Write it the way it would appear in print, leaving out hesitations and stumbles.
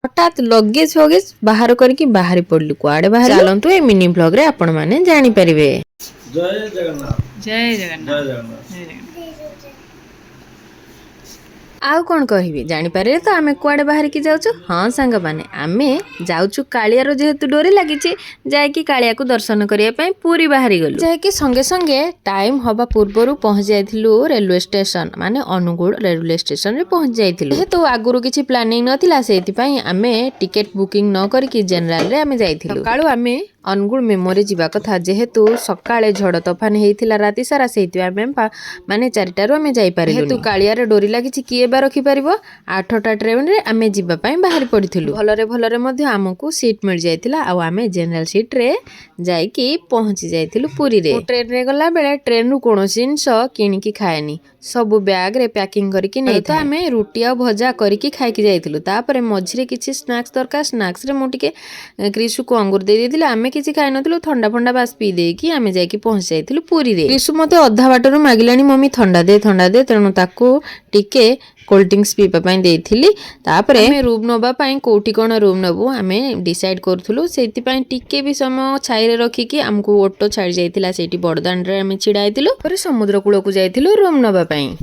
हठात लगेज फगेज बाहर करके बाहरी पड़लु कुआड़े बाहर चलतु ए मिनी ब्लॉग रे आपण माने जानि परिबे। जय जगन्नाथ जय जय जगन्नाथ। जगन्नाथ। आउ कौन कहबी जानीपारे तो आमे कुआड़े बाहर की जाऊँ। हाँ सांग माने आमे जाऊँ कालियार जेहेतु डोरी लगी जाकि कालिया को दर्शन करने पूरी बाहरी गलु जाकि संगे संगे टाइम हवा पूर्वर पहुँच जाइलु रेलवे स्टेशन माने अनुगुल रेलवे स्टेशन रे पहुँच जाइलु। जेहेतु आगुरु किछि प्लानिंग नथिला सेति आमे टिकेट बुकिंग न करके जनरल रे आमे जाइथिलु। सकाळु आमे अनुगुल मेमोरी जीवा कथा जेहेतु सकाळे झड़ तोफान हेइथिला राति सारा सेति आमे माने 4टारु आमे जाई पारिलु। जेहेतु कालियारे डोरी लागिछि किए बा रखि परिबो 8टा ट्रेन रे आमे जीवा पई बाहर पड़िथिलु। भलरे मध्य हमकु सीट मिल जाइथिला आ आमे जनरल सीट रे जाइकी पहुंची जाइथिलु पुरी रे। ट्रेन रे गला बेले ट्रेन रु कोनोसी जिंस किनिकी खाएनी सब बैग रे पैकिंग करके नै तो आमे रोटी आ भजा करके खाइकी जाइथिलु। तापरे मझिरे किछि स्नैक्स दरकार स्नैक्स रे मु टिके क्रिसु को अंगूर दे देथिला आमे किछि खाइ नथिलु ठंडा फंडा बास पी देकी आमे जाइकी पहुंच जाइथिलु पुरी रे। क्रिसु मते अधा बाटरु मागिलानी मम्मी ठंडा दे तेणु ताकू टिके कोल्ड ड्रिंक्स पीपा पाई देइथिली। तापरे आमे रूम नबा पाई कोठी कोन रूम नबु आमे डिसाइड करथुलु सेति पाई टिके भी समय छाई रे रखिकी हमकु ऑटो छाड़ी जाइथिला सेठी बडदान रे आमे छिडाइथिलु। पर समुद्र कूल को जाइथिलु रूम नबा पाई।